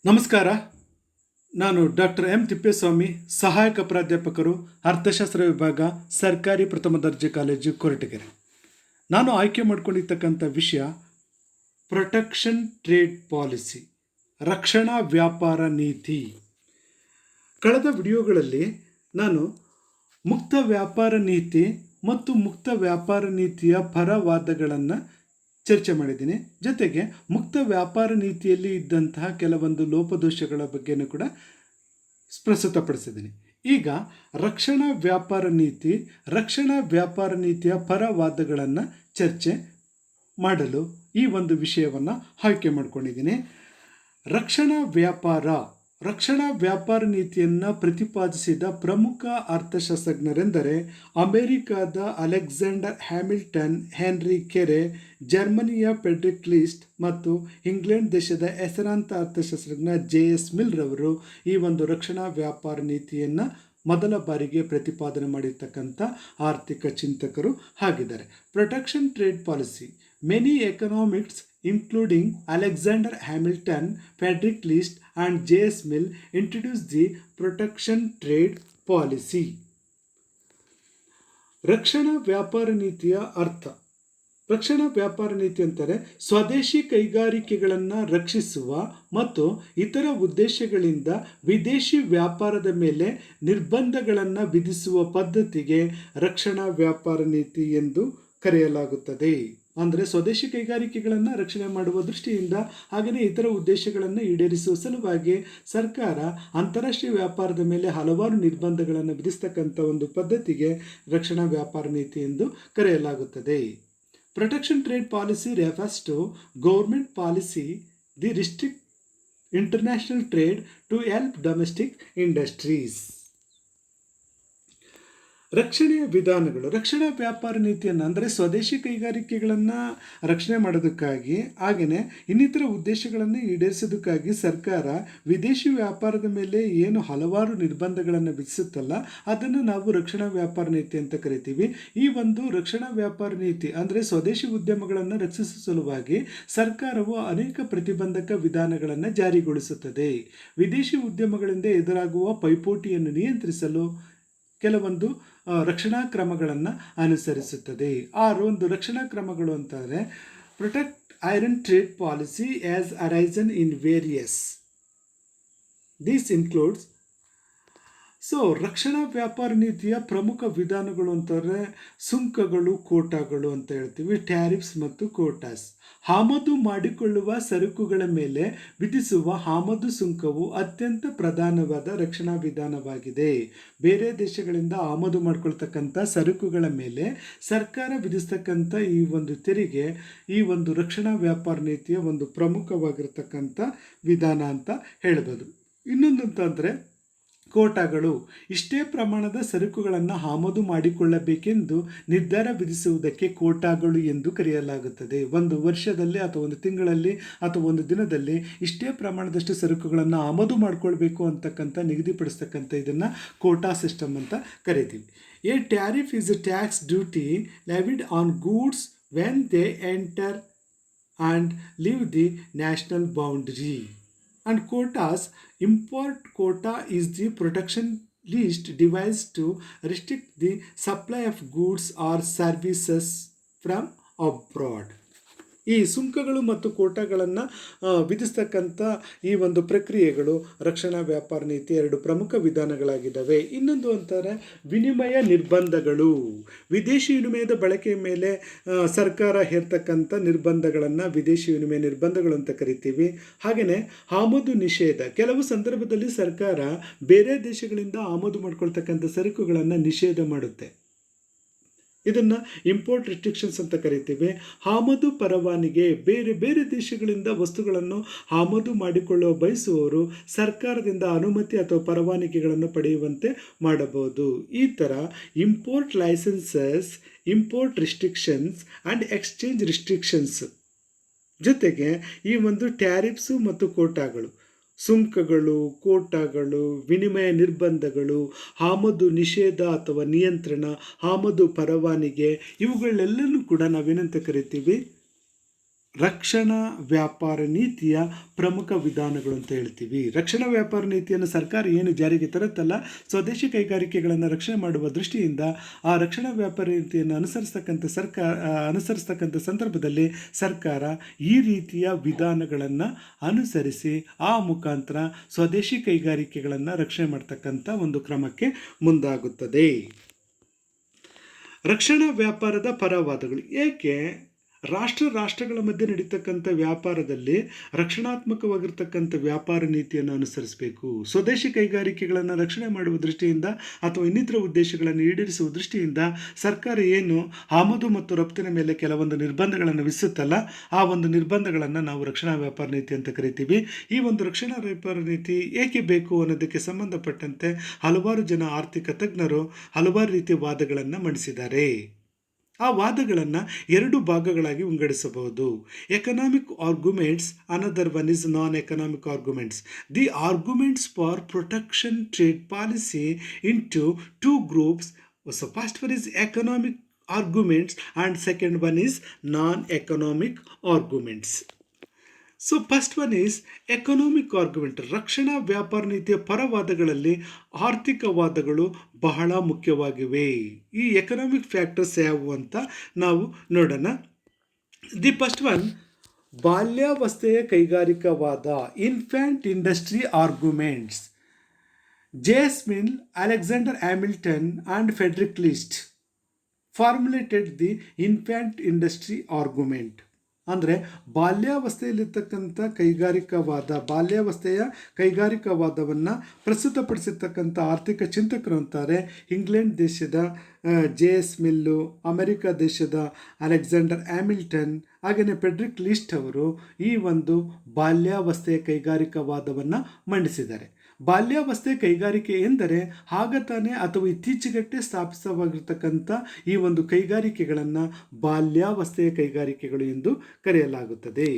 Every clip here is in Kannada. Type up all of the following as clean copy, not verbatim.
ನಮಸ್ಕಾರ. ನಾನು ಡಾಕ್ಟರ್ ಎಂ ತಿಪ್ಪೇಸ್ವಾಮಿ, ಸಹಾಯಕ ಪ್ರಾಧ್ಯಾಪಕರು, ಅರ್ಥಶಾಸ್ತ್ರ ವಿಭಾಗ, ಸರ್ಕಾರಿ ಪ್ರಥಮ ದರ್ಜೆ ಕಾಲೇಜು, ಕೊರಟಗೆರೆ. ನಾನು ಆಯ್ಕೆ ಮಾಡಿಕೊಂಡಿರ್ತಕ್ಕಂಥ ವಿಷಯ ಪ್ರೊಟೆಕ್ಷನ್ ಟ್ರೇಡ್ ಪಾಲಿಸಿ, ರಕ್ಷಣಾ ವ್ಯಾಪಾರ ನೀತಿ. ಕಳೆದ ವಿಡಿಯೋಗಳಲ್ಲಿ ನಾನು ಮುಕ್ತ ವ್ಯಾಪಾರ ನೀತಿ ಮತ್ತು ಮುಕ್ತ ವ್ಯಾಪಾರ ನೀತಿಯ ಪರವಾದಗಳನ್ನು ಚರ್ಚೆ ಮಾಡಿದ್ದೀನಿ. ಜೊತೆಗೆ ಮುಕ್ತ ವ್ಯಾಪಾರ ನೀತಿಯಲ್ಲಿ ಇದ್ದಂತಹ ಕೆಲವೊಂದು ಲೋಪದೋಷಗಳ ಬಗ್ಗೆನೂ ಕೂಡ ಪ್ರಸ್ತುತಪಡಿಸಿದ್ದೀನಿ. ಈಗ ರಕ್ಷಣಾ ವ್ಯಾಪಾರ ನೀತಿಯ ಪರವಾದಗಳನ್ನು ಚರ್ಚೆ ಮಾಡಲು ಈ ಒಂದು ವಿಷಯವನ್ನು ಆಯ್ಕೆ ಮಾಡಿಕೊಂಡಿದ್ದೀನಿ. ರಕ್ಷಣಾ ವ್ಯಾಪಾರ ನೀತಿಯನ್ನು ಪ್ರತಿಪಾದಿಸಿದ ಪ್ರಮುಖ ಅರ್ಥಶಾಸ್ತ್ರಜ್ಞರೆಂದರೆ ಅಮೆರಿಕಾದ ಅಲೆಕ್ಸಾಂಡರ್ ಹ್ಯಾಮಿಲ್ಟನ್, ಹೆನ್ರಿ ಕೆರೆ, ಜರ್ಮನಿಯ ಫ್ರೆಡ್ರಿಕ್ ಲಿಸ್ಟ್ ಮತ್ತು ಇಂಗ್ಲೆಂಡ್ ದೇಶದ ಹೆಸರಾಂತ ಅರ್ಥಶಾಸ್ತ್ರಜ್ಞ JS ಮಿಲ್ ರವರು ಈ ಒಂದು ರಕ್ಷಣಾ ವ್ಯಾಪಾರ ನೀತಿಯನ್ನು ಮೊದಲ ಬಾರಿಗೆ ಪ್ರತಿಪಾದನೆ ಮಾಡಿರ್ತಕ್ಕಂಥ ಆರ್ಥಿಕ ಚಿಂತಕರು ಆಗಿದ್ದಾರೆ. Protection trade policy. Many economics including Alexander Hamilton, Frederick List and JS Mill introduced the protection trade policy. ರಕ್ಷಣಾ ವ್ಯಾಪಾರ ನೀತಿಯ ಅರ್ಥ. ರಕ್ಷಣಾ ವ್ಯಾಪಾರ ನೀತಿ ಅಂತಾರೆ ಸ್ವದೇಶಿ ಕೈಗಾರಿಕೆಗಳನ್ನು ರಕ್ಷಿಸುವ ಮತ್ತು ಇತರ ಉದ್ದೇಶಗಳಿಂದ ವಿದೇಶಿ ವ್ಯಾಪಾರದ ಮೇಲೆ ನಿರ್ಬಂಧಗಳನ್ನು ವಿಧಿಸುವ ಪದ್ಧತಿಗೆ ರಕ್ಷಣಾ ವ್ಯಾಪಾರ ನೀತಿ ಎಂದು ಕರೆಯಲಾಗುತ್ತದೆ. ಅಂದರೆ ಸ್ವದೇಶಿ ಕೈಗಾರಿಕೆಗಳನ್ನು ರಕ್ಷಣೆ ಮಾಡುವ ದೃಷ್ಟಿಯಿಂದ ಹಾಗೆಯೇ ಇತರ ಉದ್ದೇಶಗಳನ್ನು ಈಡೇರಿಸುವ ಸಲುವಾಗಿ ಸರ್ಕಾರ ಅಂತಾರಾಷ್ಟ್ರೀಯ ವ್ಯಾಪಾರದ ಮೇಲೆ ಹಲವಾರು ನಿರ್ಬಂಧಗಳನ್ನು ವಿಧಿಸ್ತಕ್ಕಂಥ ಒಂದು ಪದ್ಧತಿಗೆ ರಕ್ಷಣಾ ವ್ಯಾಪಾರ ನೀತಿ ಎಂದು ಕರೆಯಲಾಗುತ್ತದೆ. Protection trade policy refers to government policy the restrict international trade to help domestic industries. ರಕ್ಷಣೆಯ ವಿಧಾನಗಳು. ರಕ್ಷಣಾ ವ್ಯಾಪಾರ ನೀತಿಯನ್ನು ಅಂದರೆ ಸ್ವದೇಶಿ ಕೈಗಾರಿಕೆಗಳನ್ನು ರಕ್ಷಣೆ ಮಾಡೋದಕ್ಕಾಗಿ ಹಾಗೆಯೇ ಇನ್ನಿತರ ಉದ್ದೇಶಗಳನ್ನು ಈಡೇರಿಸೋದಕ್ಕಾಗಿ ಸರ್ಕಾರ ವಿದೇಶಿ ವ್ಯಾಪಾರದ ಮೇಲೆ ಏನು ಹಲವಾರು ನಿರ್ಬಂಧಗಳನ್ನು ವಿಧಿಸುತ್ತಲ್ಲ ಅದನ್ನು ನಾವು ರಕ್ಷಣಾ ವ್ಯಾಪಾರ ನೀತಿ ಅಂತ ಕರಿತೀವಿ. ಈ ಒಂದು ರಕ್ಷಣಾ ವ್ಯಾಪಾರ ನೀತಿ ಅಂದರೆ ಸ್ವದೇಶಿ ಉದ್ಯಮಗಳನ್ನು ರಕ್ಷಿಸುವ ಸಲುವಾಗಿ ಸರ್ಕಾರವು ಅನೇಕ ಪ್ರತಿಬಂಧಕ ವಿಧಾನಗಳನ್ನು ಜಾರಿಗೊಳಿಸುತ್ತದೆ. ವಿದೇಶಿ ಉದ್ಯಮಗಳಿಂದ ಎದುರಾಗುವ ಪೈಪೋಟಿಯನ್ನು ನಿಯಂತ್ರಿಸಲು ಕೆಲವೊಂದು ರಕ್ಷಣಾ ಕ್ರಮಗಳನ್ನು ಅನುಸರಿಸುತ್ತದೆ. ಒಂದು ರಕ್ಷಣಾ ಕ್ರಮಗಳು ಅಂತಂದರೆ protect iron trade policy as arisen in various. This includes ರಕ್ಷಣಾ ವ್ಯಾಪಾರ ನೀತಿಯ ಪ್ರಮುಖ ವಿಧಾನಗಳು ಅಂತಂದರೆ ಸುಂಕಗಳು, ಕೋಟಾಗಳು ಅಂತ ಹೇಳ್ತೀವಿ. ಟ್ಯಾರಿಫ್ಸ್ ಮತ್ತು ಕೋಟಾಸ್. ಆಮದು ಮಾಡಿಕೊಳ್ಳುವ ಸರಕುಗಳ ಮೇಲೆ ವಿಧಿಸುವ ಆಮದು ಸುಂಕವು ಅತ್ಯಂತ ಪ್ರಧಾನವಾದ ರಕ್ಷಣಾ ವಿಧಾನವಾಗಿದೆ. ಬೇರೆ ದೇಶಗಳಿಂದ ಆಮದು ಮಾಡಿಕೊಳ್ತಕ್ಕಂಥ ಸರಕುಗಳ ಮೇಲೆ ಸರ್ಕಾರ ವಿಧಿಸ್ತಕ್ಕಂಥ ಈ ಒಂದು ತೆರಿಗೆ ಈ ಒಂದು ರಕ್ಷಣಾ ವ್ಯಾಪಾರ ನೀತಿಯ ಒಂದು ಪ್ರಮುಖವಾಗಿರ್ತಕ್ಕಂಥ ವಿಧಾನ ಅಂತ ಹೇಳ್ಬೋದು. ಇನ್ನೊಂದು ಅಂತಂದರೆ ಕೋಟಾಗಳು. ಇಷ್ಟೇ ಪ್ರಮಾಣದ ಸರಕುಗಳನ್ನು ಆಮದು ಮಾಡಿಕೊಳ್ಳಬೇಕೆಂದು ನಿರ್ಧಾರ ವಿಧಿಸುವುದಕ್ಕೆ ಕೋಟಾಗಳು ಎಂದು ಕರೆಯಲಾಗುತ್ತದೆ. ಒಂದು ವರ್ಷದಲ್ಲಿ ಅಥವಾ ಒಂದು ತಿಂಗಳಲ್ಲಿ ಅಥವಾ ಒಂದು ದಿನದಲ್ಲಿ ಇಷ್ಟೇ ಪ್ರಮಾಣದಷ್ಟು ಸರಕುಗಳನ್ನು ಆಮದು ಮಾಡಿಕೊಳ್ಬೇಕು ಅಂತಕ್ಕಂಥ ನಿಗದಿಪಡಿಸ್ತಕ್ಕಂಥ ಇದನ್ನು ಕೋಟಾ ಸಿಸ್ಟಮ್ ಅಂತ ಕರಿತೀವಿ. A tariff is A tax duty levied on goods when they enter and leave the national boundary. And quotas. Import quota is the protection list devised to restrict the supply of goods or services from abroad. ಈ ಸುಂಕಗಳು ಮತ್ತು ಕೋಟಾಗಳನ್ನು ವಿಧಿಸ್ತಕ್ಕಂಥ ಈ ಒಂದು ಪ್ರಕ್ರಿಯೆಗಳು ರಕ್ಷಣಾ ವ್ಯಾಪಾರ ನೀತಿ ಎರಡು ಪ್ರಮುಖ ವಿಧಾನಗಳಾಗಿದ್ದಾವೆ. ಇನ್ನೊಂದು ಅಂತಾರೆ ವಿನಿಮಯ ನಿರ್ಬಂಧಗಳು. ವಿದೇಶಿ ವಿನಿಮಯದ ಬಳಕೆಯ ಮೇಲೆ ಸರ್ಕಾರ ಹೇರ್ತಕ್ಕಂಥ ನಿರ್ಬಂಧಗಳನ್ನು ವಿದೇಶಿ ವಿನಿಮಯ ನಿರ್ಬಂಧಗಳು ಅಂತ ಕರಿತೀವಿ. ಹಾಗೆಯೇ ಆಮದು ನಿಷೇಧ. ಕೆಲವು ಸಂದರ್ಭದಲ್ಲಿ ಸರ್ಕಾರ ಬೇರೆ ದೇಶಗಳಿಂದ ಆಮದು ಮಾಡ್ಕೊಳ್ತಕ್ಕಂಥ ಸರಕುಗಳನ್ನು ನಿಷೇಧ ಮಾಡುತ್ತೆ. ಇದನ್ನು ಇಂಪೋರ್ಟ್ ರಿಸ್ಟ್ರಿಕ್ಷನ್ಸ್ ಅಂತ ಕರಿತೀವಿ. ಆಮದು ಪರವಾನಿಗೆ. ಬೇರೆ ಬೇರೆ ದೇಶಗಳಿಂದ ವಸ್ತುಗಳನ್ನು ಆಮದು ಮಾಡಿಕೊಳ್ಳುವ ಬಯಸುವವರು ಸರ್ಕಾರದಿಂದ ಅನುಮತಿ ಅಥವಾ ಪರವಾನಗಿಗಳನ್ನು ಪಡೆಯುವಂತೆ ಮಾಡಬಹುದು. ಈ ಥರ import licences, import restrictions and exchange restrictions ಜೊತೆಗೆ ಈ ಒಂದು ಟ್ಯಾರಿಫ್ಸು ಮತ್ತು ಕೋಟಾಗಳು, ಸುಂಕಗಳು, ಕೋಟಾಗಳು, ವಿನಿಮಯ ನಿರ್ಬಂಧಗಳು, ಆಮದು ನಿಷೇಧ ಅಥವಾ ನಿಯಂತ್ರಣ, ಆಮದು ಪರವಾನಿಗೆ, ಇವುಗಳೆಲ್ಲನೂ ಕೂಡ ನಾವೇನಂತ ಕರಿತೀವಿ ರಕ್ಷಣಾ ವ್ಯಾಪಾರ ನೀತಿಯ ಪ್ರಮುಖ ವಿಧಾನಗಳು ಅಂತ ಹೇಳ್ತೀವಿ. ರಕ್ಷಣಾ ವ್ಯಾಪಾರ ನೀತಿಯನ್ನು ಸರ್ಕಾರ ಏನು ಜಾರಿಗೆ ತರುತ್ತಲ್ಲ, ಸ್ವದೇಶಿ ಕೈಗಾರಿಕೆಗಳನ್ನು ರಕ್ಷಣೆ ಮಾಡುವ ದೃಷ್ಟಿಯಿಂದ ಆ ರಕ್ಷಣಾ ವ್ಯಾಪಾರ ನೀತಿಯನ್ನು ಅನುಸರಿಸ್ತಕ್ಕಂಥ ಸಂದರ್ಭದಲ್ಲಿ ಸರ್ಕಾರ ಈ ರೀತಿಯ ವಿಧಾನಗಳನ್ನು ಅನುಸರಿಸಿ ಆ ಮುಖಾಂತರ ಸ್ವದೇಶಿ ಕೈಗಾರಿಕೆಗಳನ್ನು ರಕ್ಷಣೆ ಮಾಡ್ತಕ್ಕಂಥ ಒಂದು ಕ್ರಮಕ್ಕೆ ಮುಂದಾಗುತ್ತದೆ. ರಕ್ಷಣಾ ವ್ಯಾಪಾರದ ಪರವಾದಗಳು. ಏಕೆ ರಾಷ್ಟ್ರಗಳ ಮಧ್ಯೆ ನಡೀತಕ್ಕಂಥ ವ್ಯಾಪಾರದಲ್ಲಿ ರಕ್ಷಣಾತ್ಮಕವಾಗಿರ್ತಕ್ಕಂಥ ವ್ಯಾಪಾರ ನೀತಿಯನ್ನು ಅನುಸರಿಸಬೇಕು. ಸ್ವದೇಶಿ ಕೈಗಾರಿಕೆಗಳನ್ನು ರಕ್ಷಣೆ ಮಾಡುವ ದೃಷ್ಟಿಯಿಂದ ಅಥವಾ ಇನ್ನಿತರ ಉದ್ದೇಶಗಳನ್ನು ಈಡೇರಿಸುವ ದೃಷ್ಟಿಯಿಂದ ಸರ್ಕಾರ ಏನು ಆಮದು ಮತ್ತು ರಫ್ತಿನ ಮೇಲೆ ಕೆಲವೊಂದು ನಿರ್ಬಂಧಗಳನ್ನು ವಿಧಿಸುತ್ತಲ್ಲ, ಆ ಒಂದು ನಿರ್ಬಂಧಗಳನ್ನು ನಾವು ರಕ್ಷಣಾ ವ್ಯಾಪಾರ ನೀತಿ ಅಂತ ಕರಿತೀವಿ. ಈ ಒಂದು ರಕ್ಷಣಾ ವ್ಯಾಪಾರ ನೀತಿ ಏಕೆ ಬೇಕು ಅನ್ನೋದಕ್ಕೆ ಸಂಬಂಧಪಟ್ಟಂತೆ ಹಲವಾರು ಜನ ಆರ್ಥಿಕ ತಜ್ಞರು ಹಲವಾರು ರೀತಿಯ ವಾದಗಳನ್ನು ಮಂಡಿಸಿದ್ದಾರೆ. ಆ ವಾದಗಳನ್ನು ಎರಡು ಭಾಗಗಳಾಗಿ ವಿಂಗಡಿಸಬಹುದು. Economic arguments, another one is non economic arguments. The arguments for protection trade policy into two groups. So first one is economic arguments and second one is non-economic arguments. So first one is economic argument. ರಕ್ಷಣಾ ವ್ಯಾಪಾರ ನೀತಿಯ ಪರವಾದಗಳಲ್ಲಿ ಆರ್ಥಿಕ ವಾದಗಳು ಬಹಳ ಮುಖ್ಯವಾಗಿವೆ. ಈ ಎಕನಾಮಿಕ್ ಫ್ಯಾಕ್ಟರ್ಸ್ ಯಾವುವು ಅಂತ ನಾವು ನೋಡೋಣ. ದಿ ಫಸ್ಟ್ ಒನ್, ಬಾಲ್ಯಾವಸ್ಥೆಯ ಕೈಗಾರಿಕಾವಾದ, infant industry arguments. J S. Mill, Alexander Hamilton and Friedrich List formulated the infant industry argument. ಅಂದರೆ ಬಾಲ್ಯಾವಸ್ಥೆಯಲ್ಲಿರ್ತಕ್ಕಂಥ ಬಾಲ್ಯಾವಸ್ಥೆಯ ಕೈಗಾರಿಕಾವಾದವನ್ನು ಪ್ರಸ್ತುತಪಡಿಸಿರ್ತಕ್ಕಂಥ ಆರ್ಥಿಕ ಚಿಂತಕರು ಅಂತಾರೆ ಇಂಗ್ಲೆಂಡ್ ದೇಶದ ಜೆ.ಎಸ್. ಮಿಲ್ಲು, ಅಮೆರಿಕ ದೇಶದ ಅಲೆಕ್ಸಾಂಡರ್ ಹ್ಯಾಮಿಲ್ಟನ್, ಹಾಗೆಯೇ ಫ್ರೆಡ್ರಿಕ್ ಲಿಸ್ಟ್ ಅವರು ಈ ಒಂದು ಬಾಲ್ಯಾವಸ್ಥೆಯ ಕೈಗಾರಿಕಾವಾದವನ್ನು ಮಂಡಿಸಿದ್ದಾರೆ. ಬಾಲ್ಯಾವಸ್ಥೆ ಕೈಗಾರಿಕೆ ಎಂದರೆ ಆಗ ತಾನೇ ಅಥವಾ ಇತ್ತೀಚೆಗಷ್ಟೇ ಸ್ಥಾಪಿತವಾಗಿರ್ತಕ್ಕಂಥ ಈ ಒಂದು ಕೈಗಾರಿಕೆಗಳನ್ನು ಬಾಲ್ಯಾವಸ್ಥೆಯ ಕೈಗಾರಿಕೆಗಳು ಎಂದು ಕರೆಯಲಾಗುತ್ತದೆ.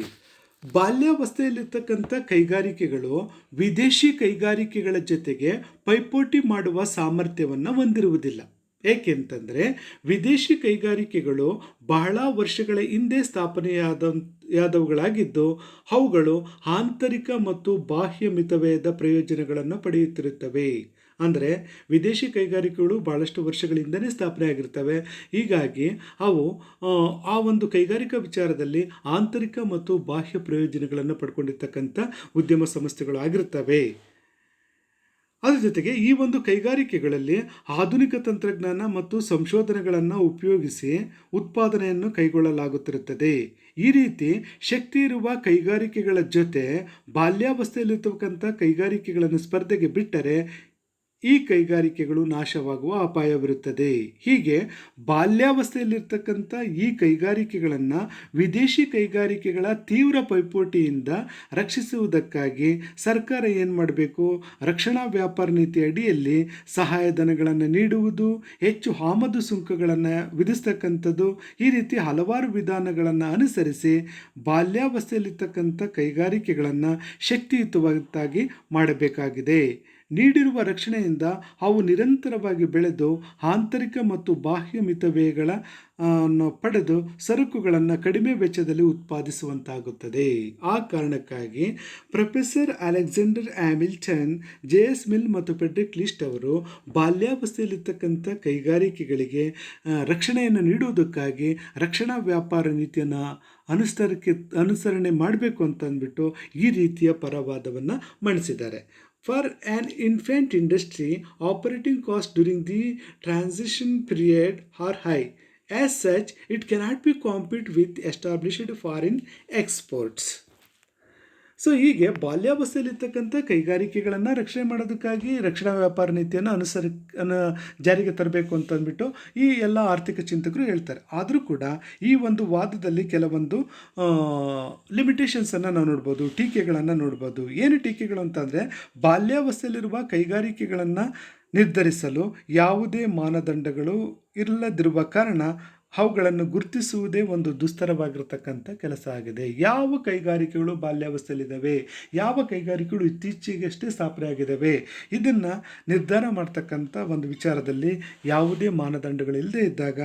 ಬಾಲ್ಯಾವಸ್ಥೆಯಲ್ಲಿರ್ತಕ್ಕಂಥ ಕೈಗಾರಿಕೆಗಳು ವಿದೇಶಿ ಕೈಗಾರಿಕೆಗಳ ಜೊತೆಗೆ ಪೈಪೋಟಿ ಮಾಡುವ ಸಾಮರ್ಥ್ಯವನ್ನು ಹೊಂದಿರುವುದಿಲ್ಲ. ಏಕೆಂತಂದರೆ ವಿದೇಶಿ ಕೈಗಾರಿಕೆಗಳು ಬಹಳ ವರ್ಷಗಳ ಹಿಂದೆ ಸ್ಥಾಪನೆಯಾದವುಗಳಾಗಿದ್ದು ಅವುಗಳು ಆಂತರಿಕ ಮತ್ತು ಬಾಹ್ಯ ಮಿತವ್ಯಯದ ಪ್ರಯೋಜನಗಳನ್ನು ಪಡೆಯುತ್ತಿರುತ್ತವೆ. ಅಂದರೆ ವಿದೇಶಿ ಕೈಗಾರಿಕೆಗಳು ಭಾಳಷ್ಟು ವರ್ಷಗಳಿಂದಲೇ ಸ್ಥಾಪನೆ ಆಗಿರ್ತವೆ. ಹೀಗಾಗಿ ಅವು ಆ ಒಂದು ಕೈಗಾರಿಕಾ ವಿಚಾರದಲ್ಲಿ ಆಂತರಿಕ ಮತ್ತು ಬಾಹ್ಯ ಪ್ರಯೋಜನಗಳನ್ನು ಪಡ್ಕೊಂಡಿರ್ತಕ್ಕಂಥ ಉದ್ಯಮ ಸಂಸ್ಥೆಗಳು ಆಗಿರ್ತವೆ. ಅದರ ಜೊತೆಗೆ ಈ ಒಂದು ಕೈಗಾರಿಕೆಗಳಲ್ಲಿ ಆಧುನಿಕ ತಂತ್ರಜ್ಞಾನ ಮತ್ತು ಸಂಶೋಧನೆಗಳನ್ನು ಉಪಯೋಗಿಸಿ ಉತ್ಪಾದನೆಯನ್ನು ಕೈಗೊಳ್ಳಲಾಗುತ್ತಿರುತ್ತದೆ. ಈ ರೀತಿ ಶಕ್ತಿ ಇರುವ ಕೈಗಾರಿಕೆಗಳ ಜೊತೆ ಬಾಲ್ಯಾವಸ್ಥೆಯಲ್ಲಿರ್ತಕ್ಕಂಥ ಕೈಗಾರಿಕೆಗಳನ್ನು ಸ್ಪರ್ಧೆಗೆ ಬಿಟ್ಟರೆ ಈ ಕೈಗಾರಿಕೆಗಳು ನಾಶವಾಗುವ ಅಪಾಯವಿರುತ್ತದೆ. ಹೀಗೆ ಬಾಲ್ಯಾವಸ್ಥೆಯಲ್ಲಿರ್ತಕ್ಕಂಥ ಈ ಕೈಗಾರಿಕೆಗಳನ್ನು ವಿದೇಶಿ ಕೈಗಾರಿಕೆಗಳ ತೀವ್ರ ಪೈಪೋಟಿಯಿಂದ ರಕ್ಷಿಸುವುದಕ್ಕಾಗಿ ಸರ್ಕಾರ ಏನು ಮಾಡಬೇಕು, ರಕ್ಷಣಾ ವ್ಯಾಪಾರ ನೀತಿ ಅಡಿಯಲ್ಲಿ ಸಹಾಯಧನಗಳನ್ನು ನೀಡುವುದು, ಹೆಚ್ಚು ಆಮದು ಸುಂಕಗಳನ್ನು ವಿಧಿಸ್ತಕ್ಕಂಥದ್ದು, ಈ ರೀತಿ ಹಲವಾರು ವಿಧಾನಗಳನ್ನು ಅನುಸರಿಸಿ ಬಾಲ್ಯಾವಸ್ಥೆಯಲ್ಲಿರ್ತಕ್ಕಂಥ ಕೈಗಾರಿಕೆಗಳನ್ನು ಶಕ್ತಿಯುತವಾಗಿ ಮಾಡಬೇಕಾಗಿದೆ. ನೀಡಿರುವ ರಕ್ಷಣೆಯಿಂದ ಅವು ನಿರಂತರವಾಗಿ ಬೆಳೆದು ಆಂತರಿಕ ಮತ್ತು ಬಾಹ್ಯ ಮಿತವ್ಯಯಗಳನ್ನು ಪಡೆದು ಸರಕುಗಳನ್ನು ಕಡಿಮೆ ವೆಚ್ಚದಲ್ಲಿ ಉತ್ಪಾದಿಸುವಂತಾಗುತ್ತದೆ. ಆ ಕಾರಣಕ್ಕಾಗಿ ಪ್ರೊಫೆಸರ್ ಅಲೆಕ್ಸಾಂಡರ್ ಹ್ಯಾಮಿಲ್ಟನ್, ಜೆ.ಎಸ್. ಮಿಲ್ ಮತ್ತು ಫ್ರೆಡ್ರಿಕ್ ಲಿಸ್ಟ್ ಅವರು ಬಾಲ್ಯಾವಸ್ಥೆಯಲ್ಲಿರ್ತಕ್ಕಂಥ ಕೈಗಾರಿಕೆಗಳಿಗೆ ರಕ್ಷಣೆಯನ್ನು ನೀಡುವುದಕ್ಕಾಗಿ ರಕ್ಷಣಾ ವ್ಯಾಪಾರ ನೀತಿಯನ್ನು ಅನುಸರಣೆ ಮಾಡಬೇಕು ಅಂತಂದ್ಬಿಟ್ಟು ಈ ರೀತಿಯ ಪರವಾದವನ್ನು ಮಂಡಿಸಿದ್ದಾರೆ. For an infant industry, operating costs during the transition period are high. As such, it cannot be compete with established foreign exports. So ಹೀಗೆ ಬಾಲ್ಯಾವಸ್ಥೆಯಲ್ಲಿರ್ತಕ್ಕಂಥ ಕೈಗಾರಿಕೆಗಳನ್ನು ರಕ್ಷಣೆ ಮಾಡೋದಕ್ಕಾಗಿ ರಕ್ಷಣಾ ವ್ಯಾಪಾರ ನೀತಿಯನ್ನು ಜಾರಿಗೆ ತರಬೇಕು ಅಂತಂದ್ಬಿಟ್ಟು ಈ ಎಲ್ಲ ಆರ್ಥಿಕ ಚಿಂತಕರು ಹೇಳ್ತಾರೆ. ಆದರೂ ಕೂಡ ಈ ಒಂದು ವಾದದಲ್ಲಿ ಕೆಲವೊಂದು ಲಿಮಿಟೇಷನ್ಸನ್ನು ನಾವು ನೋಡ್ಬೋದು, ಟೀಕೆಗಳನ್ನು ನೋಡ್ಬೋದು. ಏನು ಟೀಕೆಗಳು ಅಂತಂದರೆ, ಬಾಲ್ಯಾವಸ್ಥೆಯಲ್ಲಿರುವ ಕೈಗಾರಿಕೆಗಳನ್ನು ನಿರ್ಧರಿಸಲು ಯಾವುದೇ ಮಾನದಂಡಗಳು ಇಲ್ಲದಿರುವ ಕಾರಣ ಅವುಗಳನ್ನು ಗುರುತಿಸುವುದೇ ಒಂದು ದುಸ್ತರವಾಗಿರತಕ್ಕಂಥ ಕೆಲಸ ಆಗಿದೆ. ಯಾವ ಕೈಗಾರಿಕೆಗಳು ಬಾಲ್ಯಾವಸ್ಥೆಯಲ್ಲಿದ್ದಾವೆ, ಯಾವ ಕೈಗಾರಿಕೆಗಳು ಇತ್ತೀಚೆಗಷ್ಟೇ ಸ್ಥಾಪನೆ ಆಗಿದ್ದಾವೆ, ಇದನ್ನು ನಿರ್ಧಾರ ಮಾಡ್ತಕ್ಕಂಥ ಒಂದು ವಿಚಾರದಲ್ಲಿ ಯಾವುದೇ ಮಾನದಂಡಗಳಿಲ್ಲದೆ ಇದ್ದಾಗ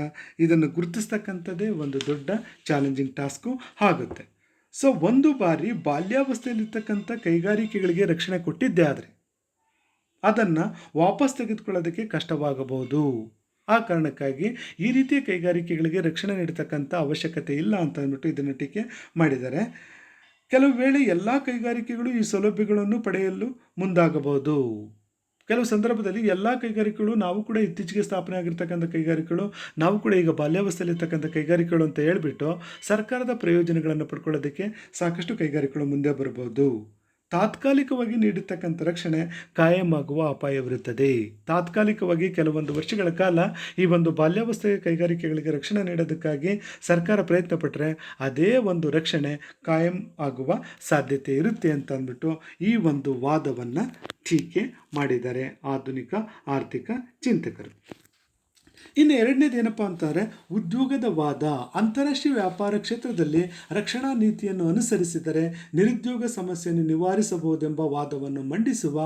ಇದನ್ನು ಗುರುತಿಸ್ತಕ್ಕಂಥದ್ದೇ ಒಂದು ದೊಡ್ಡ ಚಾಲೆಂಜಿಂಗ್ ಟಾಸ್ಕು ಆಗುತ್ತೆ. ಸೊ ಒಂದು ಬಾರಿ ಬಾಲ್ಯಾವಸ್ಥೆಯಲ್ಲಿರ್ತಕ್ಕಂಥ ಕೈಗಾರಿಕೆಗಳಿಗೆ ರಕ್ಷಣೆ ಕೊಟ್ಟಿದ್ದೇ ಆದರೆ ಅದನ್ನು ವಾಪಸ್ ತೆಗೆದುಕೊಳ್ಳೋದಕ್ಕೆ ಕಷ್ಟವಾಗಬಹುದು. ಆ ಕಾರಣಕ್ಕಾಗಿ ಈ ರೀತಿಯ ಕೈಗಾರಿಕೆಗಳಿಗೆ ರಕ್ಷಣೆ ನೀಡತಕ್ಕಂಥ ಅವಶ್ಯಕತೆ ಇಲ್ಲ ಅಂತ ಅಂದ್ಬಿಟ್ಟು ಇದನ್ನು ಟೀಕೆ ಮಾಡಿದ್ದಾರೆ. ಕೆಲವು ವೇಳೆ ಎಲ್ಲ ಕೈಗಾರಿಕೆಗಳು ಈ ಸೌಲಭ್ಯಗಳನ್ನು ಪಡೆಯಲು ಮುಂದಾಗಬಹುದು. ಕೆಲವು ಸಂದರ್ಭದಲ್ಲಿ ಎಲ್ಲ ಕೈಗಾರಿಕೆಗಳು, ನಾವು ಕೂಡ ಇತ್ತೀಚೆಗೆ ಸ್ಥಾಪನೆ ಆಗಿರ್ತಕ್ಕಂಥ ಕೈಗಾರಿಕೆಗಳು, ನಾವು ಕೂಡ ಈಗ ಬಾಲ್ಯಾವಸ್ಥೆಯಲ್ಲಿರ್ತಕ್ಕಂಥ ಕೈಗಾರಿಕೆಗಳು ಅಂತ ಹೇಳ್ಬಿಟ್ಟು ಸರ್ಕಾರದ ಪ್ರಯೋಜನಗಳನ್ನು ಪಡ್ಕೊಳ್ಳೋದಕ್ಕೆ ಸಾಕಷ್ಟು ಕೈಗಾರಿಕೆಗಳು ಮುಂದೆ ಬರ್ಬೋದು. ತಾತ್ಕಾಲಿಕವಾಗಿ ನೀಡಿರ್ತಕ್ಕಂಥ ರಕ್ಷಣೆ ಕಾಯಂ ಆಗುವ ಅಪಾಯವಿರುತ್ತದೆ. ತಾತ್ಕಾಲಿಕವಾಗಿ ಕೆಲವೊಂದು ವರ್ಷಗಳ ಕಾಲ ಈ ಒಂದು ಬಾಲ್ಯಾವಸ್ಥೆಯ ಕೈಗಾರಿಕೆಗಳಿಗೆ ರಕ್ಷಣೆ ನೀಡೋದಕ್ಕಾಗಿ ಸರ್ಕಾರ ಪ್ರಯತ್ನ ಪಟ್ಟರೆ ಅದೇ ಒಂದು ರಕ್ಷಣೆ ಕಾಯಂ ಆಗುವ ಸಾಧ್ಯತೆ ಇರುತ್ತೆ ಅಂತ ಅಂದ್ಬಿಟ್ಟು ಈ ಒಂದು ವಾದವನ್ನು ಟೀಕೆ ಮಾಡಿದ್ದಾರೆ ಆಧುನಿಕ ಆರ್ಥಿಕ ಚಿಂತಕರು. ಇನ್ನು ಎರಡನೇದು ಏನಪ್ಪ ಅಂತಾರೆ, ಉದ್ಯೋಗದ ವಾದ. ಅಂತಾರಾಷ್ಟ್ರೀಯ ವ್ಯಾಪಾರ ಕ್ಷೇತ್ರದಲ್ಲಿ ರಕ್ಷಣಾ ನೀತಿಯನ್ನು ಅನುಸರಿಸಿದರೆ ನಿರುದ್ಯೋಗ ಸಮಸ್ಯೆಯನ್ನು ನಿವಾರಿಸಬಹುದೆಂಬ ವಾದವನ್ನು ಮಂಡಿಸುವ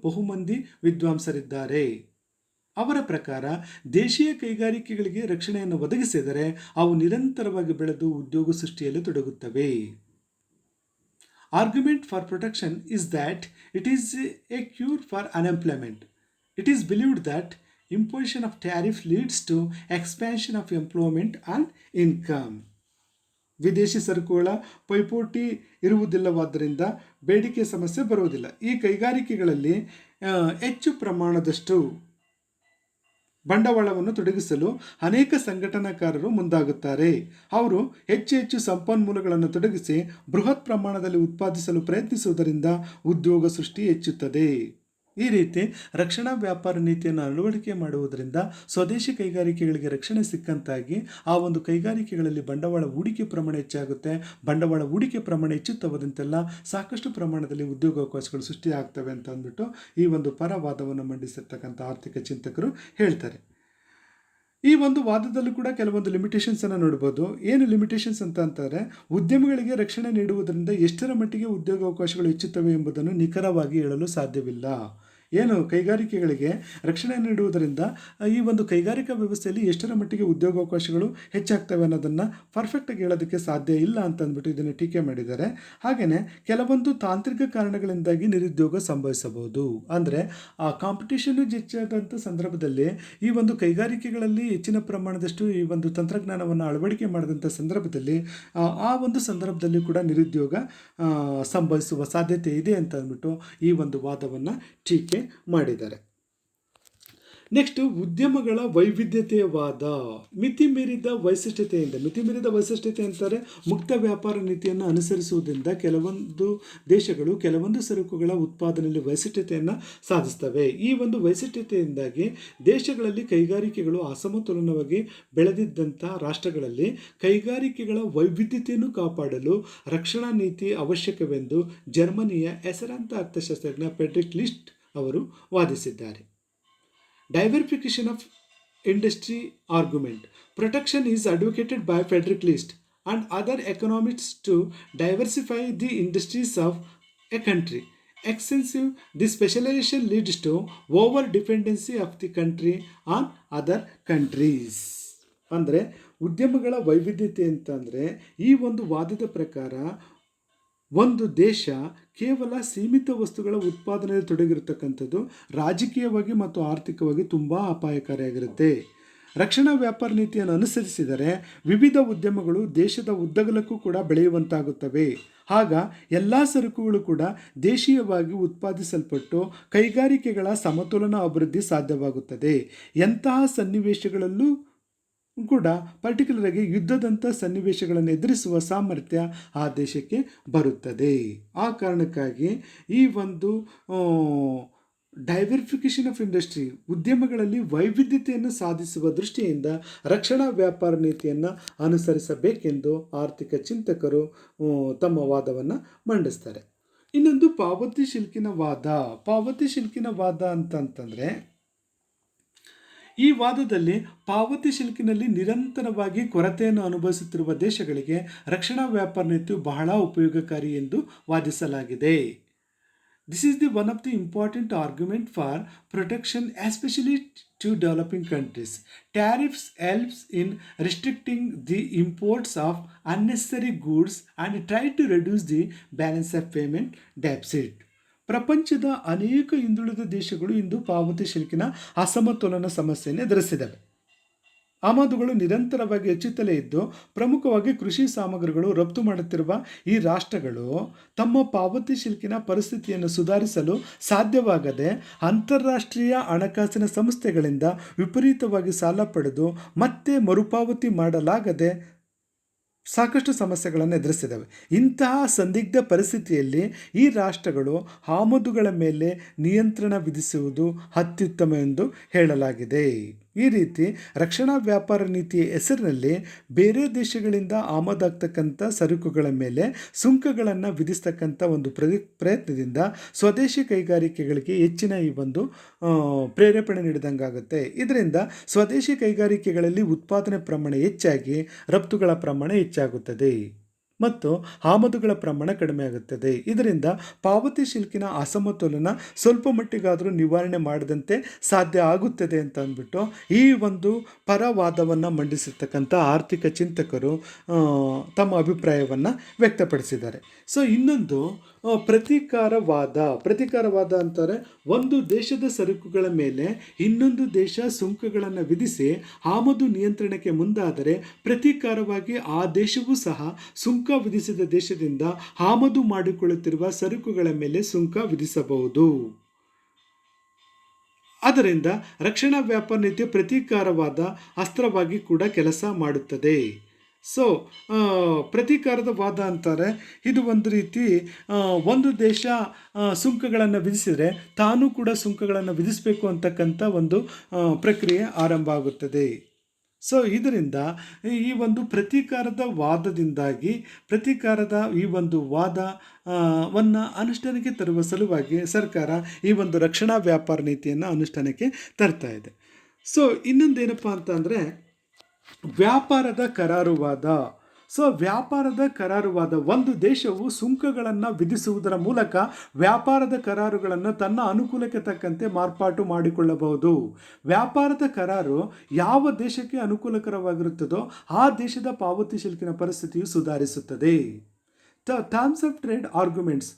ಬಹುಮಂದಿ ವಿದ್ವಾಂಸರಿದ್ದಾರೆ. ಅವರ ಪ್ರಕಾರ ದೇಶೀಯ ಕೈಗಾರಿಕೆಗಳಿಗೆ ರಕ್ಷಣೆಯನ್ನು ಒದಗಿಸಿದರೆ ಅವು ನಿರಂತರವಾಗಿ ಬೆಳೆದು ಉದ್ಯೋಗ ಸೃಷ್ಟಿಯಲ್ಲಿ ತೊಡಗುತ್ತವೆ. Argument for protection is that it is a cure for unemployment. It is believed that imposition of tariff leads to expansion of employment and income. ವಿದೇಶಿ ಸರಕುಗಳ ಪೈಪೋಟಿ ಇರುವುದಿಲ್ಲವಾದ್ದರಿಂದ ಬೇಡಿಕೆ ಸಮಸ್ಯೆ ಬರುವುದಿಲ್ಲ. ಈ ಕೈಗಾರಿಕೆಗಳಲ್ಲಿ ಹೆಚ್ಚು ಪ್ರಮಾಣದಷ್ಟು ಬಂಡವಾಳವನ್ನು ತೊಡಗಿಸಲು ಅನೇಕ ಸಂಘಟನಾಕಾರರು ಮುಂದಾಗುತ್ತಾರೆ. ಅವರು ಹೆಚ್ಚು ಹೆಚ್ಚು ಸಂಪನ್ಮೂಲಗಳನ್ನು ತೊಡಗಿಸಿ ಬೃಹತ್ ಪ್ರಮಾಣದಲ್ಲಿ ಉತ್ಪಾದಿಸಲು ಪ್ರಯತ್ನಿಸುವುದರಿಂದ ಉದ್ಯೋಗ ಸೃಷ್ಟಿ ಹೆಚ್ಚುತ್ತದೆ. ಈ ರೀತಿ ರಕ್ಷಣಾ ವ್ಯಾಪಾರ ನೀತಿಯನ್ನು ಅಳವಡಿಕೆ ಮಾಡುವುದರಿಂದ ಸ್ವದೇಶಿ ಕೈಗಾರಿಕೆಗಳಿಗೆ ರಕ್ಷಣೆ ಸಿಕ್ಕಂತಾಗಿ ಆ ಒಂದು ಕೈಗಾರಿಕೆಗಳಲ್ಲಿ ಬಂಡವಾಳ ಹೂಡಿಕೆ ಪ್ರಮಾಣ ಹೆಚ್ಚಾಗುತ್ತೆ. ಬಂಡವಾಳ ಹೂಡಿಕೆ ಪ್ರಮಾಣ ಹೆಚ್ಚುತ್ತವದಂತೆಲ್ಲ ಸಾಕಷ್ಟು ಪ್ರಮಾಣದಲ್ಲಿ ಉದ್ಯೋಗಾವಕಾಶಗಳು ಸೃಷ್ಟಿಯಾಗ್ತವೆ ಅಂತ ಅಂದ್ಬಿಟ್ಟು ಈ ಒಂದು ಪರವಾದವನ್ನು ಮಂಡಿಸಿರ್ತಕ್ಕಂಥ ಆರ್ಥಿಕ ಚಿಂತಕರು ಹೇಳ್ತಾರೆ. ಈ ಒಂದು ವಾದದಲ್ಲೂ ಕೂಡ ಕೆಲವೊಂದು ಲಿಮಿಟೇಷನ್ಸನ್ನು ನೋಡ್ಬೋದು. ಏನು ಲಿಮಿಟೇಷನ್ಸ್ ಅಂತ ಅಂತಾರೆ, ಉದ್ಯಮಿಗಳಿಗೆ ರಕ್ಷಣೆ ನೀಡುವುದರಿಂದ ಎಷ್ಟರ ಮಟ್ಟಿಗೆ ಉದ್ಯೋಗಾವಕಾಶಗಳು ಹೆಚ್ಚುತ್ತವೆ ಎಂಬುದನ್ನು ನಿಖರವಾಗಿ ಹೇಳಲು ಸಾಧ್ಯವಿಲ್ಲ. ಏನು ಕೈಗಾರಿಕೆಗಳಿಗೆ ರಕ್ಷಣೆ ನೀಡುವುದರಿಂದ ಈ ಒಂದು ಕೈಗಾರಿಕಾ ವ್ಯವಸ್ಥೆಯಲ್ಲಿ ಎಷ್ಟರ ಮಟ್ಟಿಗೆ ಉದ್ಯೋಗಾವಕಾಶಗಳು ಹೆಚ್ಚಾಗ್ತವೆ ಅನ್ನೋದನ್ನು ಪರ್ಫೆಕ್ಟಾಗಿ ಹೇಳೋದಕ್ಕೆ ಸಾಧ್ಯ ಇಲ್ಲ ಅಂತ ಅಂದ್ಬಿಟ್ಟು ಇದನ್ನು ಟೀಕೆ ಮಾಡಿದ್ದಾರೆ. ಹಾಗೆಯೇ ಕೆಲವೊಂದು ತಾಂತ್ರಿಕ ಕಾರಣಗಳಿಂದಾಗಿ ನಿರುದ್ಯೋಗ ಸಂಭವಿಸಬಹುದು. ಅಂದರೆ ಆ ಕಾಂಪಿಟೇಷನ್ ಹೆಚ್ಚಾದಂಥ ಸಂದರ್ಭದಲ್ಲಿ ಈ ಒಂದು ಕೈಗಾರಿಕೆಗಳಲ್ಲಿ ಹೆಚ್ಚಿನ ಪ್ರಮಾಣದಷ್ಟು ಈ ಒಂದು ತಂತ್ರಜ್ಞಾನವನ್ನು ಅಳವಡಿಕೆ ಮಾಡಿದಂಥ ಸಂದರ್ಭದಲ್ಲಿ ಆ ಒಂದು ಸಂದರ್ಭದಲ್ಲಿ ಕೂಡ ನಿರುದ್ಯೋಗ ಸಂಭವಿಸುವ ಸಾಧ್ಯತೆ ಇದೆ ಅಂತ ಅಂದ್ಬಿಟ್ಟು ಈ ಒಂದು ವಾದವನ್ನು ಟೀಕೆ ಮಾಡಿದ್ದಾರೆ. ನೆಕ್ಸ್ಟ್, ಉದ್ಯಮಗಳ ವೈವಿಧ್ಯತೆಯ ವಾದ. ಮಿತಿಮೀರಿದ ವೈಶಿಷ್ಟ್ಯತೆ ಅಂತಾರೆ ಮುಕ್ತ ವ್ಯಾಪಾರ ನೀತಿಯನ್ನು ಅನುಸರಿಸುವುದರಿಂದ ಕೆಲವೊಂದು ದೇಶಗಳು ಕೆಲವೊಂದು ಸರಕುಗಳ ಉತ್ಪಾದನೆಯಲ್ಲಿ ವೈಶಿಷ್ಟ್ಯತೆಯನ್ನು ಸಾಧಿಸ್ತವೆ. ಈ ಒಂದು ವೈಶಿಷ್ಟ್ಯತೆಯಿಂದಾಗಿ ದೇಶಗಳಲ್ಲಿ ಕೈಗಾರಿಕೆಗಳು ಅಸಮತೋಲನವಾಗಿ ಬೆಳೆದಿದ್ದಂತಹ ರಾಷ್ಟ್ರಗಳಲ್ಲಿ ಕೈಗಾರಿಕೆಗಳ ವೈವಿಧ್ಯತೆಯನ್ನು ಕಾಪಾಡಲು ರಕ್ಷಣಾ ನೀತಿ ಅವಶ್ಯಕವೆಂದು ಜರ್ಮನಿಯ ಹೆಸರಾಂತ ಅರ್ಥಶಾಸ್ತ್ರಜ್ಞ ಫ್ರೆಡ್ರಿಕ್ ಲಿಸ್ಟ್ ಅವರು ವಾದಿಸಿದ್ದಾರೆ. Diversification of industry argument. Protection is advocated by Frederick List and other economists to diversify the industries of a country. Extensive the specialization leads to over dependency of the country on other countries. ಅಂದರೆ ಉದ್ಯಮಗಳ ವೈವಿಧ್ಯತೆ ಅಂತಂದರೆ ಈ ಒಂದು ವಾದದ ಪ್ರಕಾರ ಒಂದು ದೇಶ ಕೇವಲ ಸೀಮಿತ ವಸ್ತುಗಳ ಉತ್ಪಾದನೆಯಲ್ಲಿ ತೊಡಗಿರತಕ್ಕಂಥದ್ದು ರಾಜಕೀಯವಾಗಿ ಮತ್ತು ಆರ್ಥಿಕವಾಗಿ ತುಂಬ ಅಪಾಯಕಾರಿಯಾಗಿರುತ್ತೆ. ರಕ್ಷಣಾ ವ್ಯಾಪಾರ ನೀತಿಯನ್ನು ಅನುಸರಿಸಿದರೆ ವಿವಿಧ ಉದ್ಯಮಗಳು ದೇಶದ ಉದ್ದಗಲಕ್ಕೂ ಕೂಡ ಬೆಳೆಯುವಂತಾಗುತ್ತವೆ. ಆಗ ಎಲ್ಲ ಸರಕುಗಳು ಕೂಡ ದೇಶೀಯವಾಗಿ ಉತ್ಪಾದಿಸಲ್ಪಟ್ಟು ಕೈಗಾರಿಕೆಗಳ ಸಮತೋಲನ ಅಭಿವೃದ್ಧಿ ಸಾಧ್ಯವಾಗುತ್ತದೆ. ಎಂತಹ ಸನ್ನಿವೇಶಗಳಲ್ಲೂ ಕೂಡ ಪರ್ಟಿಕ್ಯುಲರ್ ಆಗಿ ಯುದ್ಧದಂಥ ಸನ್ನಿವೇಶಗಳನ್ನು ಎದುರಿಸುವ ಸಾಮರ್ಥ್ಯ ಆ ದೇಶಕ್ಕೆ ಬರುತ್ತದೆ. ಆ ಕಾರಣಕ್ಕಾಗಿ ಈ ಒಂದು ಡೈವರ್ಫಿಕೇಷನ್ ಆಫ್ ಇಂಡಸ್ಟ್ರಿ, ಉದ್ಯಮಗಳಲ್ಲಿ ವೈವಿಧ್ಯತೆಯನ್ನು ಸಾಧಿಸುವ ದೃಷ್ಟಿಯಿಂದ ರಕ್ಷಣಾ ವ್ಯಾಪಾರ ನೀತಿಯನ್ನು ಅನುಸರಿಸಬೇಕೆಂದು ಆರ್ಥಿಕ ಚಿಂತಕರು ತಮ್ಮ ವಾದವನ್ನು ಮಂಡಿಸ್ತಾರೆ. ಇನ್ನೊಂದು ಪಾವತಿ ಶಿಲ್ಕಿನ ವಾದ ಅಂತಂದರೆ ಈ ವಾದದಲ್ಲಿ ಪಾವತಿ ಶಿಲ್ಕಿನಲ್ಲಿ ನಿರಂತರವಾಗಿ ಕೊರತೆಯನ್ನು ಅನುಭವಿಸುತ್ತಿರುವ ದೇಶಗಳಿಗೆ ರಕ್ಷಣಾ ವ್ಯಾಪಾರ ನೀತಿಯು ಬಹಳ ಉಪಯೋಗಕಾರಿ ಎಂದು ವಾದಿಸಲಾಗಿದೆ. This is the one of the important argument for protection, especially to developing countries. Tariffs helps in restricting the imports of unnecessary goods and try to reduce the balance of payment deficit. ಪ್ರಪಂಚದ ಅನೇಕ ಹಿಂದುಳಿದ ದೇಶಗಳು ಇಂದು ಪಾವತಿ ಶಿಲ್ಕಿನ ಅಸಮತೋಲನ ಸಮಸ್ಯೆಯನ್ನು ಎದುರಿಸಿದವೆ. ಆಮದುಗಳು ನಿರಂತರವಾಗಿ ಹೆಚ್ಚುತ್ತಲೇ ಇದ್ದು ಪ್ರಮುಖವಾಗಿ ಕೃಷಿ ಸಾಮಗ್ರಿಗಳು ರಫ್ತು ಮಾಡುತ್ತಿರುವ ಈ ರಾಷ್ಟ್ರಗಳು ತಮ್ಮ ಪಾವತಿ ಶಿಲ್ಕಿನ ಪರಿಸ್ಥಿತಿಯನ್ನು ಸುಧಾರಿಸಲು ಸಾಧ್ಯವಾಗದೆ ಅಂತಾರಾಷ್ಟ್ರೀಯ ಹಣಕಾಸಿನ ಸಂಸ್ಥೆಗಳಿಂದ ವಿಪರೀತವಾಗಿ ಸಾಲ ಪಡೆದು ಮತ್ತೆ ಮರುಪಾವತಿ ಮಾಡಲಾಗದೆ ಸಾಕಷ್ಟು ಸಮಸ್ಯೆಗಳನ್ನು ಎದುರಿಸಿದವೆ. ಇಂತಹ ಸಂದಿಗ್ಧ ಪರಿಸ್ಥಿತಿಯಲ್ಲಿ ಈ ರಾಷ್ಟ್ರಗಳು ಆಮದುಗಳ ಮೇಲೆ ನಿಯಂತ್ರಣ ವಿಧಿಸುವುದು ಅತ್ಯುತ್ತಮ ಎಂದು ಹೇಳಲಾಗಿದೆ. ಈ ರೀತಿ ರಕ್ಷಣಾ ವ್ಯಾಪಾರ ನೀತಿಯ ಹೆಸರಿನಲ್ಲಿ ಬೇರೆ ದೇಶಗಳಿಂದ ಆಮದಾಗ್ತಕ್ಕಂಥ ಸರಕುಗಳ ಮೇಲೆ ಸುಂಕಗಳನ್ನು ವಿಧಿಸ್ತಕ್ಕಂಥ ಒಂದು ಪ್ರಯತ್ನದಿಂದ ಸ್ವದೇಶಿ ಕೈಗಾರಿಕೆಗಳಿಗೆ ಹೆಚ್ಚಿನ ಈ ಒಂದು ಪ್ರೇರೇಪಣೆ ನೀಡಿದಂಗಾಗುತ್ತೆ. ಇದರಿಂದ ಸ್ವದೇಶಿ ಕೈಗಾರಿಕೆಗಳಲ್ಲಿ ಉತ್ಪಾದನೆ ಪ್ರಮಾಣ ಹೆಚ್ಚಾಗಿ ರಫ್ತುಗಳ ಪ್ರಮಾಣ ಹೆಚ್ಚಾಗುತ್ತದೆ ಮತ್ತು ಆಮದುಗಳ ಪ್ರಮಾಣ ಕಡಿಮೆ ಆಗುತ್ತದೆ. ಇದರಿಂದ ಪಾವತಿ ಶಿಲ್ಕಿನ ಅಸಮತೋಲನ ಸ್ವಲ್ಪ ಮಟ್ಟಿಗಾದರೂ ನಿವಾರಣೆ ಮಾಡದಂತೆ ಸಾಧ್ಯ ಆಗುತ್ತದೆ ಅಂತ ಅಂದ್ಬಿಟ್ಟು ಈ ಒಂದು ಪರವಾದವನ್ನು ಮಂಡಿಸಿರ್ತಕ್ಕಂಥ ಆರ್ಥಿಕ ಚಿಂತಕರು ತಮ್ಮ ಅಭಿಪ್ರಾಯವನ್ನು ವ್ಯಕ್ತಪಡಿಸಿದ್ದಾರೆ. ಸೊ ಇನ್ನೊಂದು ಪ್ರತೀಕಾರವಾದ ಅಂತಾರೆ, ಒಂದು ದೇಶದ ಸರಕುಗಳ ಮೇಲೆ ಇನ್ನೊಂದು ದೇಶ ಸುಂಕಗಳನ್ನು ವಿಧಿಸಿ ಆಮದು ನಿಯಂತ್ರಣಕ್ಕೆ ಮುಂದಾದರೆ ಪ್ರತೀಕಾರವಾಗಿ ಆ ದೇಶವೂ ಸಹ ಸುಂಕ ವಿಧಿಸಿದ ದೇಶದಿಂದ ಆಮದು ಮಾಡಿಕೊಳ್ಳುತ್ತಿರುವ ಸರಕುಗಳ ಮೇಲೆ ಸುಂಕ ವಿಧಿಸಬಹುದು. ಅದರಿಂದ ರಕ್ಷಣಾ ವ್ಯಾಪಾರ ನೀತಿ ಪ್ರತೀಕಾರವಾದ ಅಸ್ತ್ರವಾಗಿ ಕೂಡ ಕೆಲಸ ಮಾಡುತ್ತದೆ. ಸೊ ಪ್ರತೀಕಾರದ ವಾದ ಅಂತಾರೆ, ಇದು ಒಂದು ರೀತಿ ಒಂದು ದೇಶ ಸುಂಕಗಳನ್ನು ವಿಧಿಸಿದರೆ ತಾನೂ ಕೂಡ ಸುಂಕಗಳನ್ನು ವಿಧಿಸಬೇಕು ಅಂತಕ್ಕಂಥ ಒಂದು ಪ್ರಕ್ರಿಯೆ ಆರಂಭ ಆಗುತ್ತದೆ. ಸೊ ಇದರಿಂದ ಈ ಒಂದು ಪ್ರತೀಕಾರದ ವಾದದಿಂದಾಗಿ ಪ್ರತೀಕಾರದ ಈ ಒಂದು ವಾದವನ್ನು ಅನುಷ್ಠಾನಕ್ಕೆ ತರುವ ಸಲುವಾಗಿ ಸರ್ಕಾರ ಈ ಒಂದು ರಕ್ಷಣಾ ವ್ಯಾಪಾರ ನೀತಿಯನ್ನು ಅನುಷ್ಠಾನಕ್ಕೆ ತರ್ತಾ ಇದೆ. ಸೊ ಇನ್ನೊಂದೇನಪ್ಪ ಅಂತಂದರೆ ವ್ಯಾಪಾರದ ಕರಾರುವಾದ. ಸೊ ವ್ಯಾಪಾರದ ಕರಾರುವಾದ, ಒಂದು ದೇಶವು ಸುಂಕಗಳನ್ನು ವಿಧಿಸುವುದರ ಮೂಲಕ ವ್ಯಾಪಾರದ ಕರಾರುಗಳನ್ನು ತನ್ನ ಅನುಕೂಲಕ್ಕೆ ತಕ್ಕಂತೆ ಮಾರ್ಪಾಟು ಮಾಡಿಕೊಳ್ಳಬಹುದು. ವ್ಯಾಪಾರದ ಕರಾರು ಯಾವ ದೇಶಕ್ಕೆ ಅನುಕೂಲಕರವಾಗಿರುತ್ತದೋ ಆ ದೇಶದ ಪಾವತಿ ಶಿಲ್ಕಿನ ಪರಿಸ್ಥಿತಿಯು ಸುಧಾರಿಸುತ್ತದೆ. Terms of trade arguments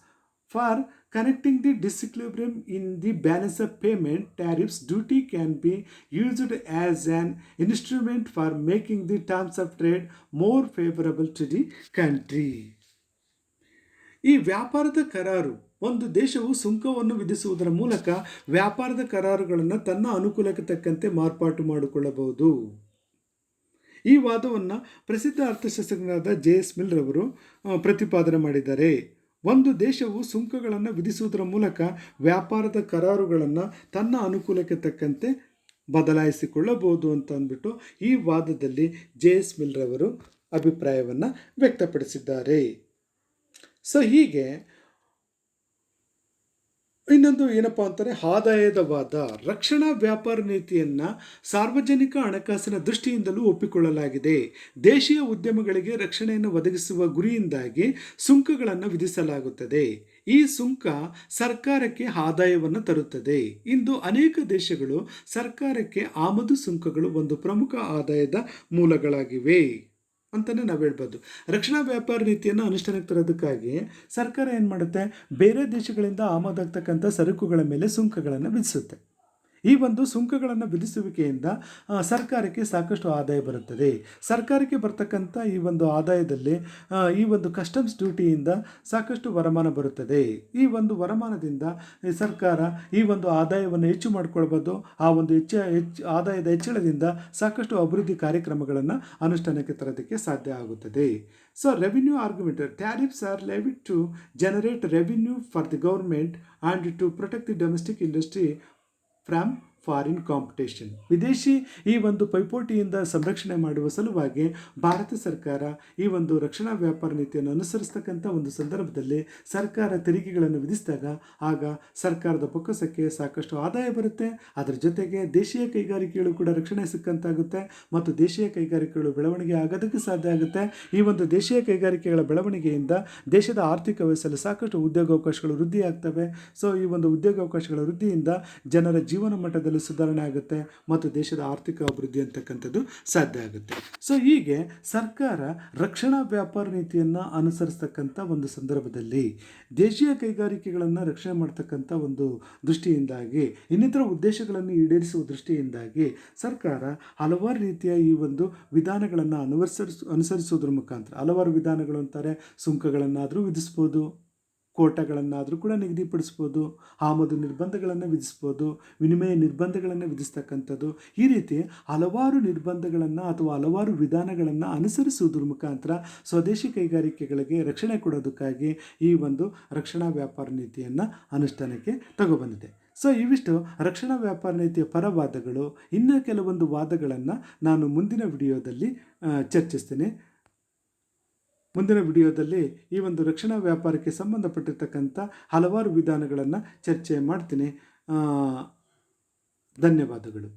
for connecting the disequilibrium in the balance of payment, tariffs duty can be used as an instrument for making the terms of trade more favorable to the country. ಈ ವ್ಯಾಪಾರದ ಕರಾರು, ಒಂದು ದೇಶವು ಸುಂಕವನ್ನು ವಿಧಿಸುವುದರ ಮೂಲಕ ವ್ಯಾಪಾರದ ಕರಾರುಗಳನ್ನು ತನ್ನ ಅನುಕೂಲಕ್ಕೆ ತಕ್ಕಂತೆ ಮಾರ್ಪಾಟು ಮಾಡಿಕೊಳ್ಳಬಹುದು. ಈ ವಾದವನ್ನು ಪ್ರಸಿದ್ಧ ಅರ್ಥಶಾಸ್ತ್ರಜ್ಞರಾದ ಜೆ.ಎಸ್. ಮಿಲ್ ರವರು ಪ್ರತಿಪಾದನೆ ಮಾಡಿದ್ದಾರೆ. ಒಂದು ದೇಶವು ಸುಂಕಗಳನ್ನು ವಿಧಿಸುವುದರ ಮೂಲಕ ವ್ಯಾಪಾರದ ಕರಾರುಗಳನ್ನು ತನ್ನ ಅನುಕೂಲಕ್ಕೆ ತಕ್ಕಂತೆ ಬದಲಾಯಿಸಿಕೊಳ್ಳಬಹುದು ಅಂತ ಅಂದ್ಬಿಟ್ಟು ಈ ವಾದದಲ್ಲಿ ಜೆ.ಎಸ್. ಮಿಲ್ ರವರು ಅಭಿಪ್ರಾಯವನ್ನು ವ್ಯಕ್ತಪಡಿಸಿದ್ದಾರೆ. ಸೊ ಹೀಗೆ ಇನ್ನೊಂದು ಏನಪ್ಪ ಅಂತಾರೆ, ಆದಾಯದ ವಾದ. ರಕ್ಷಣಾ ವ್ಯಾಪಾರ ನೀತಿಯನ್ನು ಸಾರ್ವಜನಿಕ ಹಣಕಾಸಿನ ದೃಷ್ಟಿಯಿಂದಲೂ ಒಪ್ಪಿಕೊಳ್ಳಲಾಗಿದೆ. ದೇಶೀಯ ಉದ್ಯಮಗಳಿಗೆ ರಕ್ಷಣೆಯನ್ನು ಒದಗಿಸುವ ಗುರಿಯಿಂದಾಗಿ ಸುಂಕಗಳನ್ನು ವಿಧಿಸಲಾಗುತ್ತದೆ. ಈ ಸುಂಕ ಸರ್ಕಾರಕ್ಕೆ ಆದಾಯವನ್ನು ತರುತ್ತದೆ. ಇಂದು ಅನೇಕ ದೇಶಗಳು ಸರ್ಕಾರಕ್ಕೆ ಆಮದು ಸುಂಕಗಳು ಒಂದು ಪ್ರಮುಖ ಆದಾಯದ ಮೂಲಗಳಾಗಿವೆ ಅಂತಲೇ ನಾವು ಹೇಳ್ಬೋದು. ರಕ್ಷಣಾ ವ್ಯಾಪಾರ ನೀತಿಯನ್ನು ಅನುಷ್ಠಾನಕ್ಕೆ ತರೋದಕ್ಕಾಗಿ ಸರ್ಕಾರ ಏನು ಮಾಡುತ್ತೆ, ಬೇರೆ ದೇಶಗಳಿಂದ ಆಮದಾಗ್ತಕ್ಕಂಥ ಸರಕುಗಳ ಮೇಲೆ ಸುಂಕಗಳನ್ನು ವಿಧಿಸುತ್ತೆ. ಈ ಒಂದು ಸುಂಕಗಳನ್ನು ವಿಧಿಸುವಿಕೆಯಿಂದ ಸರ್ಕಾರಕ್ಕೆ ಸಾಕಷ್ಟು ಆದಾಯ ಬರುತ್ತದೆ. ಸರ್ಕಾರಕ್ಕೆ ಬರ್ತಕ್ಕಂಥ ಈ ಒಂದು ಆದಾಯದಲ್ಲಿ ಈ ಒಂದು ಕಸ್ಟಮ್ಸ್ ಡ್ಯೂಟಿಯಿಂದ ಸಾಕಷ್ಟು ವರಮಾನ ಬರುತ್ತದೆ. ಈ ಒಂದು ವರಮಾನದಿಂದ ಸರ್ಕಾರ ಈ ಒಂದು ಆದಾಯವನ್ನು ಹೆಚ್ಚು ಮಾಡ್ಕೊಳ್ಬೋದು. ಆ ಒಂದು ಆದಾಯದ ಹೆಚ್ಚಳದಿಂದ ಸಾಕಷ್ಟು ಅಭಿವೃದ್ಧಿ ಕಾರ್ಯಕ್ರಮಗಳನ್ನು ಅನುಷ್ಠಾನಕ್ಕೆ ತರೋದಕ್ಕೆ ಸಾಧ್ಯ ಆಗುತ್ತದೆ. So revenue argument, tariffs are levied to generate revenue for the government and to protect the domestic industry from foreign competition. ವಿದೇಶಿ ಈ ಒಂದು ಪೈಪೋಟಿಯಿಂದ ಸಂರಕ್ಷಣೆ ಮಾಡುವ ಸಲುವಾಗಿ ಭಾರತ ಸರ್ಕಾರ ಈ ಒಂದು ರಕ್ಷಣಾ ವ್ಯಾಪಾರ ನೀತಿಯನ್ನು ಅನುಸರಿಸ್ತಕ್ಕಂಥ ಒಂದು ಸಂದರ್ಭದಲ್ಲಿ ಸರ್ಕಾರ ತೆರಿಗೆಗಳನ್ನು ವಿಧಿಸಿದಾಗ ಆಗ ಸರ್ಕಾರದ ಬೊಕ್ಕಸಕ್ಕೆ ಸಾಕಷ್ಟು ಆದಾಯ ಬರುತ್ತೆ. ಅದರ ಜೊತೆಗೆ ದೇಶೀಯ ಕೈಗಾರಿಕೆಗಳು ಕೂಡ ರಕ್ಷಣೆ ಸಿಕ್ಕಂತಾಗುತ್ತೆ ಮತ್ತು ದೇಶೀಯ ಕೈಗಾರಿಕೆಗಳು ಬೆಳವಣಿಗೆ ಆಗೋದಕ್ಕೆ ಸಾಧ್ಯ ಆಗುತ್ತೆ. ಈ ಒಂದು ದೇಶೀಯ ಕೈಗಾರಿಕೆಗಳ ಬೆಳವಣಿಗೆಯಿಂದ ದೇಶದ ಆರ್ಥಿಕ ವ್ಯವಸ್ಥೆಯಲ್ಲಿ ಸಾಕಷ್ಟು ಉದ್ಯೋಗಾವಕಾಶಗಳು ವೃದ್ಧಿ ಆಗ್ತವೆ. ಸೊ ಈ ಒಂದು ಉದ್ಯೋಗಾವಕಾಶಗಳ ವೃದ್ಧಿಯಿಂದ ಜನರ ಜೀವನ ಮಟ್ಟದಲ್ಲಿ ಸುಧಾರಣೆ ಆಗುತ್ತೆ ಮತ್ತು ದೇಶದ ಆರ್ಥಿಕ ಅಭಿವೃದ್ಧಿ ಅಂತಕ್ಕಂಥದ್ದು ಸಾಧ್ಯ ಆಗುತ್ತೆ. ಸೊ ಹೀಗೆ ಸರ್ಕಾರ ರಕ್ಷಣಾ ವ್ಯಾಪಾರ ನೀತಿಯನ್ನು ಅನುಸರಿಸ್ತಕ್ಕಂಥ ಒಂದು ಸಂದರ್ಭದಲ್ಲಿ ದೇಶೀಯ ಕೈಗಾರಿಕೆಗಳನ್ನು ರಕ್ಷಣೆ ಮಾಡ್ತಕ್ಕಂಥ ಒಂದು ದೃಷ್ಟಿಯಿಂದಾಗಿ ಇನ್ನಿತರ ಉದ್ದೇಶಗಳನ್ನು ಈಡೇರಿಸುವ ದೃಷ್ಟಿಯಿಂದಾಗಿ ಸರ್ಕಾರ ಹಲವಾರು ರೀತಿಯ ಈ ಒಂದು ವಿಧಾನಗಳನ್ನು ಅನುಸರಿಸುವುದರ ಮುಖಾಂತರ ಹಲವಾರು ವಿಧಾನಗಳು ಅಂತಾರೆ. ಸುಂಕಗಳನ್ನಾದರೂ ವಿಧಿಸ್ಬೋದು, ಕೋಟಾಗಳನ್ನಾದರೂ ಕೂಡ ನಿಗದಿಪಡಿಸ್ಬೋದು, ಆಮದು ನಿರ್ಬಂಧಗಳನ್ನು ವಿಧಿಸ್ಬೋದು, ವಿನಿಮಯ ನಿರ್ಬಂಧಗಳನ್ನು ವಿಧಿಸ್ತಕ್ಕಂಥದ್ದು. ಈ ರೀತಿ ಹಲವಾರು ನಿರ್ಬಂಧಗಳನ್ನು ಅಥವಾ ಹಲವಾರು ವಿಧಾನಗಳನ್ನು ಅನುಸರಿಸುವುದರ ಮುಖಾಂತರ ಸ್ವದೇಶಿ ಕೈಗಾರಿಕೆಗಳಿಗೆ ರಕ್ಷಣೆ ಕೊಡೋದಕ್ಕಾಗಿ ಈ ಒಂದು ರಕ್ಷಣಾ ವ್ಯಾಪಾರ ನೀತಿಯನ್ನು ಅನುಷ್ಠಾನಕ್ಕೆ ತಗೊಬಂದಿದೆ. ಸೊ ಇವಿಷ್ಟು ರಕ್ಷಣಾ ವ್ಯಾಪಾರ ನೀತಿಯ ಪರವಾದಗಳು. ಇನ್ನೂ ಕೆಲವೊಂದು ವಾದಗಳನ್ನು ನಾನು ಮುಂದಿನ ವಿಡಿಯೋದಲ್ಲಿ ಚರ್ಚಿಸ್ತೀನಿ. ಮುಂದಿನ ವಿಡಿಯೋದಲ್ಲಿ ಈ ಒಂದು ರಕ್ಷಣಾ ವ್ಯಾಪಾರಕ್ಕೆ ಸಂಬಂಧಪಟ್ಟಿರ್ತಕ್ಕಂಥ ಹಲವಾರು ವಿಧಾನಗಳನ್ನು ಚರ್ಚೆ ಮಾಡ್ತೀನಿ. ಧನ್ಯವಾದಗಳು.